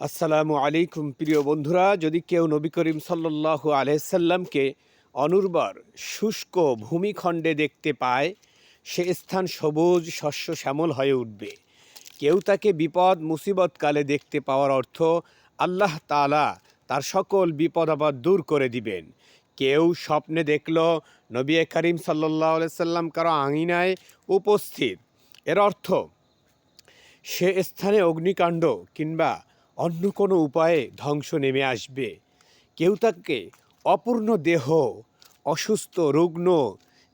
আসসালামু আলাইকুম প্রিয় বন্ধুরা। যদি কেউ নবী করিম সাল্লাল্লাহু আলাইহি সাল্লামকে অনুর্বর শুষ্ক ভূমিখণ্ডে দেখতে পায়, সে স্থান সবুজ শস্য শ্যামল হয়ে উঠবে। কেউ তাকে বিপদ মুসিবতকালে দেখতে পাওয়ার অর্থ আল্লাহ তাআলা তার সকল বিপদ আপদ দূর করে দিবেন। কেউ স্বপ্নে দেখল নবী করিম সাল্লাল্লাহু আলাইহি সাল্লাম কারো আঙিনায় উপস্থিত, এর অর্থ সে স্থানে অগ্নিকাণ্ড কিংবা অন্য কোনো উপায়ে ধ্বংস নেমে আসবে। কেউ তাকে অপূর্ণ দেহ, অসুস্থ, রুগ্ন,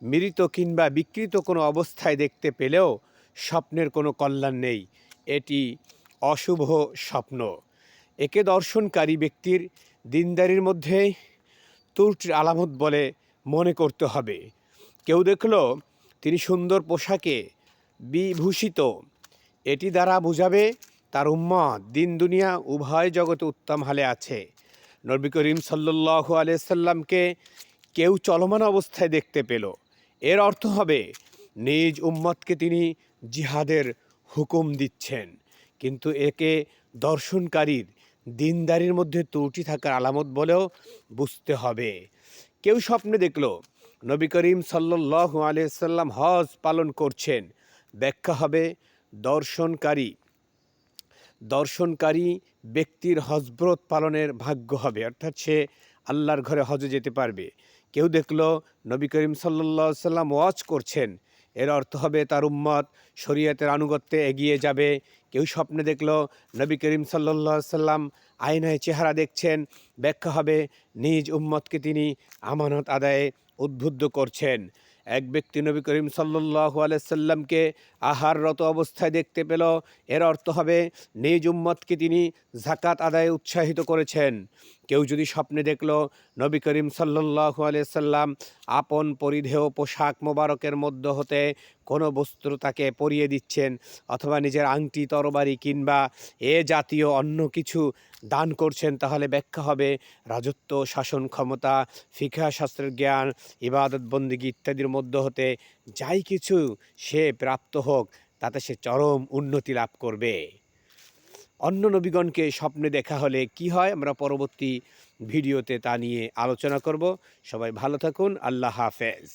মৃত কিংবা বিকৃত কোনো অবস্থায় দেখতে পেলেও স্বপ্নের কোনো কল্যাণ নেই, এটি অশুভ স্বপ্ন। একে দর্শনকারী ব্যক্তির দিনদারির মধ্যে ত্রুটির আলামত বলে মনে করতে হবে। কেউ দেখল তিনি সুন্দর পোশাকে বিভূষিত, এটি দ্বারা বোঝাবে তার উম্মত দিন দুনিয়া উভয় জগতে উত্তম হালে আছে। নবী করিম সাল্লাল্লাহু আলাইহি সাল্লামকে কেউ চলমান অবস্থায় দেখতে পেল, এর অর্থ হবে নিজ উম্মতকে তিনি জিহাদের হুকুম দিচ্ছেন। কিন্তু একে দর্শনকারীর দিনদারির মধ্যে ত্রুটি থাকার আলামত বলেও বুঝতে হবে। কেউ স্বপ্নে দেখল নবী করিম সাল্লাল্লাহু আলাইহি সাল্লাম হজ পালন করছেন, ব্যাখ্যা হবে দর্শনকারী ব্যক্তির হজব্রত পালনের ভাগ্য হবে, অর্থাৎ সে আল্লাহর ঘরে হজে যেতে পারবে। কেউ দেখল নবী করিম সাল্লাল্লাহু আলাইহি সাল্লাম ওয়াজ করছেন, এর অর্থ হবে তার উম্মত শরীয়তের আনুগত্যে এগিয়ে যাবে। কেউ স্বপ্নে দেখল নবী করিম সাল্লাল্লাহু আলাইহি সাল্লাম আয়নায় চেহারা দেখছেন, ব্যাখ্যা হবে নিজ উম্মতকে তিনি আমানত আদায়ে উদ্বুদ্ধ করছেন। এক ব্যক্তি নবী করিম সাল্লাল্লাহু আলাইহি সাল্লামকে আহাররত অবস্থায় দেখতে পেল, এর অর্থ হবে নিজ উম্মতকে তিনি যাকাত আদায়ে উৎসাহিত করেছেন। কেউ যদি স্বপ্নে দেখল নবী করিম সাল্লাল্লাহু আলাইহি সাল্লাম আপন পরিধেয় পোশাক মোবারকের মধ্য হতে কোনো বস্ত্র তাকে পরিয়ে দিচ্ছেন, অথবা নিজের আংটি, তরবারি কিংবা এ জাতীয় অন্য কিছু দান করছেন, তাহলে ব্যাখ্যা হবে রাজত্ব, শাসন ক্ষমতা, ফিকহ শাস্ত্রের জ্ঞান, ইবাদত বন্দেগী ইত্যাদির মধ্য হতে যাই কিছু সে প্রাপ্ত হোক, তাতে সে চরম উন্নতি লাভ করবে। অন্য নবীগণকে স্বপ্নে দেখা হলে কি হয়, আমরা পরবর্তী ভিডিওতে তা নিয়ে আলোচনা করব। সবাই ভালো থাকুন। আল্লাহ হাফেজ।